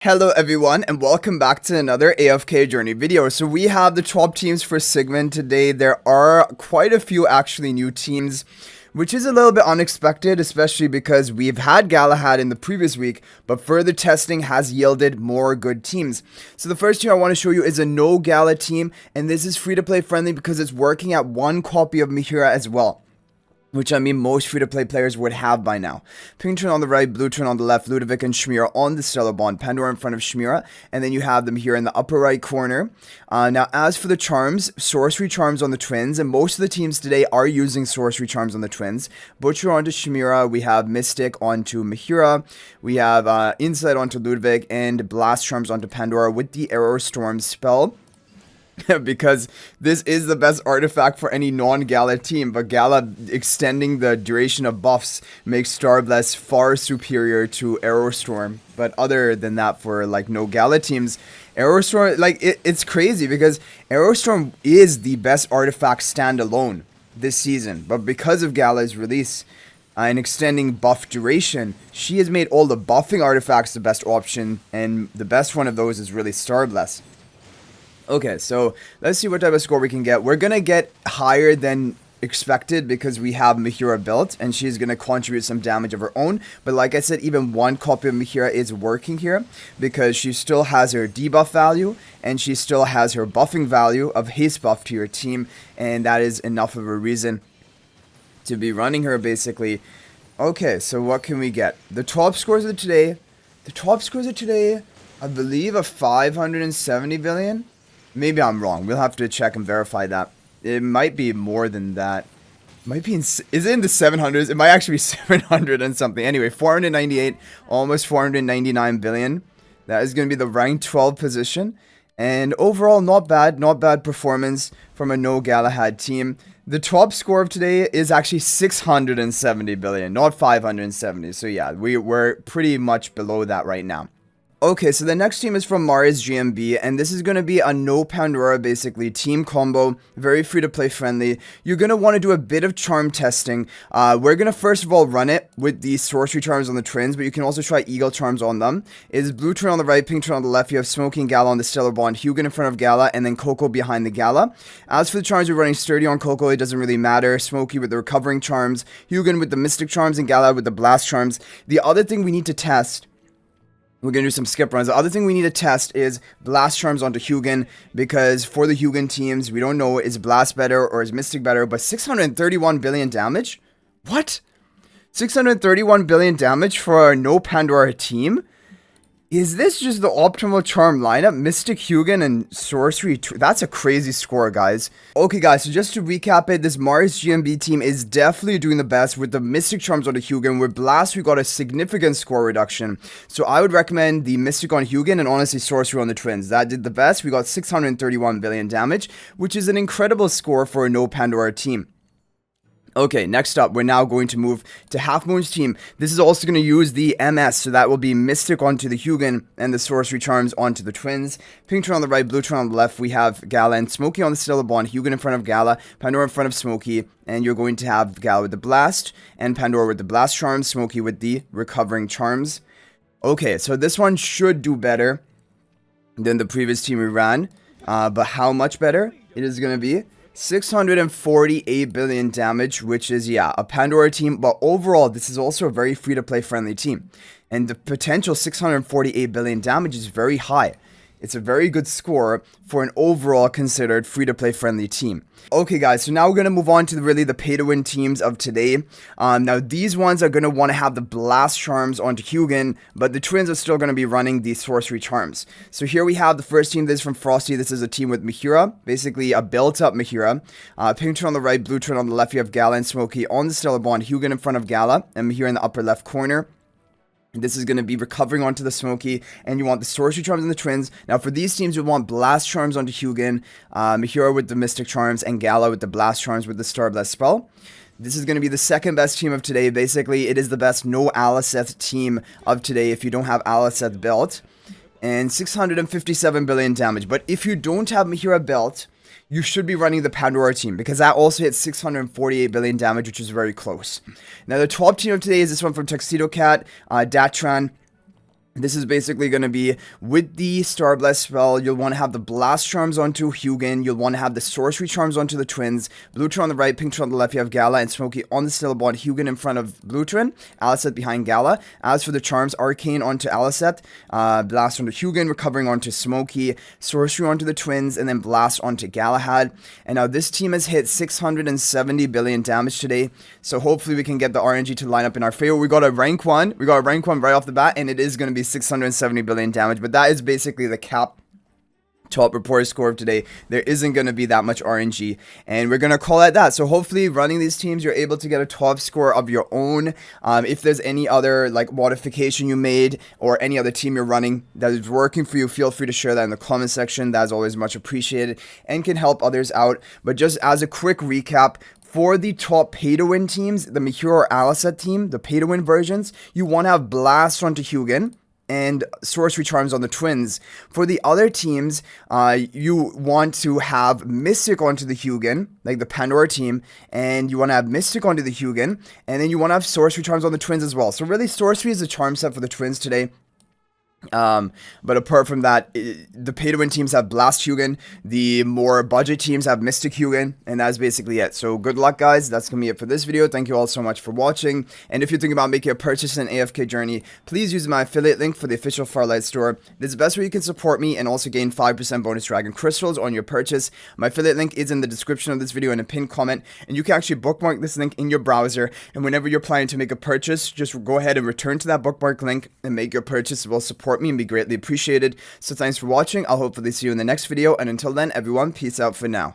Hello everyone and welcome back to another AFK journey video. So we have the top teams for Sigmund today. There are quite a few actually new teams, which is a little bit unexpected, especially because we've had Galahad in the previous week, but further testing has yielded more good teams. So the first team I want to show you is a No-Gala team, and this is free to play friendly because it's working at one copy of Mehira as well, which I mean most free-to-play players would have by now. Pink turn on the right, blue turn on the left, Ludovic and Mehira on the stellar bond, Pandora in front of Mehira, and then you have them here in the upper right corner. Now, as for the charms, sorcery charms on the twins, and most of the teams today are using sorcery charms on the twins. Butcher onto Mehira, we have Mystic onto Mehira, we have Insight onto Ludovic, and Blast charms onto Pandora with the Arrow Storm spell. Because this is the best artifact for any non-Gala team, but Gala extending the duration of buffs makes Starbless far superior to Arrowstorm. But other than that, for like no-Gala teams, Arrowstorm, like it's crazy because Arrowstorm is the best artifact standalone this season, but because of Gala's release and extending buff duration, she has made all the buffing artifacts the best option, and the best one of those is really Starbless. Okay, so let's see what type of score we can get. We're going to get higher than expected because we have Mehira built, and she's going to contribute some damage of her own. But like I said, even one copy of Mehira is working here because she still has her debuff value, and she still has her buffing value of haste buff to your team, and that is enough of a reason to be running her, basically. Okay, so what can we get? The top scores of today, I believe, are 570 billion. Maybe I'm wrong. We'll have to check and verify that. It might be more than that. Might be is it in the 700s? It might actually be 700 and something. Anyway, 498, almost 499 billion. That is going to be the rank 12 position. And overall, not bad performance from a no-Galahad team. The top score of today is actually 670 billion, not 570. So yeah, we're pretty much below that right now. Okay, so the next team is from Mars GMB, and this is going to be a No-Pandora, basically, team combo, very free-to-play friendly. You're going to want to do a bit of charm testing. We're going to first of all run it with the sorcery charms on the twins, but you can also try eagle charms on them. It is blue turn on the right, pink turn on the left. You have Smoky and Gala on the stellar bond, Hugin in front of Gala, and then Coco behind the Gala. As for the charms, we're running sturdy on Coco. It doesn't really matter. Smoky with the recovering charms, Hugin with the mystic charms, and Gala with the blast charms. The other thing we need to test, we're going to do some skip runs. The other thing we need to test is Blast Charms onto Hugin, because for the Hugin teams, we don't know, is Blast better or is Mystic better, but 631 billion damage? What? 631 billion damage for our No-Pandora team? Is this just the optimal charm lineup? Mystic, Hugin, and Sorcery? That's a crazy score, guys. Okay, guys, so just to recap it, this Mars GMB team is definitely doing the best with the Mystic charms on the Hugin. With Blast, we got a significant score reduction. So I would recommend the Mystic on Hugin and honestly Sorcery on the twins. That did the best. We got 631 billion damage, which is an incredible score for a No-Pandora team. Okay, next up, we're now going to move to Half Moon's team. This is also going to use the MS, so that will be Mystic onto the Hugin and the Sorcery Charms onto the twins. Pink turn on the right, blue turn on the left. We have Gala and Smoky on the stellar bond, Hugin in front of Gala, Pandora in front of Smoky, and you're going to have Gala with the Blast, and Pandora with the Blast Charms, Smoky with the Recovering Charms. Okay, so this one should do better than the previous team we ran, but how much better it is going to be? 648 billion damage, which is, yeah, a Pandora team, but overall, this is also a very free-to-play friendly team, and the potential 648 billion damage is very high. It's a very good score for an overall considered free-to-play friendly team. Okay, guys, so now we're going to move on to the pay-to-win teams of today. Now, these ones are going to want to have the Blast Charms onto Hugin, but the twins are still going to be running the Sorcery Charms. So here we have the first team. This is from Frosty. This is a team with Mehira, basically a built-up Mehira. Pink turn on the right, blue turn on the left. You have Gala and Smoky on the stellar bond, Hugin in front of Gala, and Mehira in the upper left corner. This is going to be recovering onto the Smoky, and you want the Sorcery Charms and the twins. Now, for these teams, you want Blast Charms onto Hugin, Mehira with the Mystic Charms, and Gala with the Blast Charms with the Starbless spell. This is going to be the second best team of today. Basically, it is the best no-Aliceth team of today if you don't have Aliceth built. And 657 billion damage. But if you don't have Mehira built, you should be running the Pandora team, because that also hits 648 billion damage, which is very close. Now, the top team of today is this one from Tuxedo Cat, Datran, This is basically going to be with the Star Blast spell. You'll want to have the Blast Charms onto Hugin. You'll want to have the Sorcery Charms onto the Twins. Blue Twin on the right, Pink Twin on the left. You have Gala and Smokey on the Stillborn. Hugin in front of Blue Twin. Aliceth behind Gala. As for the Charms, Arcane onto Aliceth. Blast onto Hugin. Recovering onto Smokey. Sorcery onto the Twins. And then Blast onto Galahad. And now this team has hit 670 billion damage today. So hopefully we can get the RNG to line up in our favor. We got a rank 1. We got a rank 1 right off the bat. And it is going to be 670 billion damage, but that is basically the cap top reported score of today. There isn't going to be that much RNG, and we're going to call it that. So hopefully running these teams, you're able to get a top score of your own. If there's any other like modification you made or any other team you're running that is working for you, feel free to share that in the comment section. That's always much appreciated and can help others out. But just as a quick recap, for the top pay-to-win teams, the Mehira or Aliceth team, the pay-to-win versions, you want to have Blast onto Hugin and Sorcery Charms on the Twins. For the other teams, you want to have Mystic onto the Hugin, like the Pandora team, and you want to have Mystic onto the Hugin, and then you want to have Sorcery Charms on the Twins as well. So really, Sorcery is the charm set for the Twins today. But apart from that, the pay-to-win teams have Blast Hugin, the more budget teams have Mystic Hugin, and that's basically it. So good luck, guys. That's gonna be it for this video. Thank you all so much for watching, and if you're thinking about making a purchase in AFK Journey, please use my affiliate link for the official Farlight store. This is the best way you can support me and also gain 5% bonus Dragon Crystals on your purchase. My affiliate link is in the description of this video and a pinned comment, and you can actually bookmark this link in your browser, and whenever you're planning to make a purchase, just go ahead and return to that bookmark link and make your purchase. It will support me and be greatly appreciated. So thanks for watching. I'll hopefully see you in the next video, and until then, everyone, peace out for now.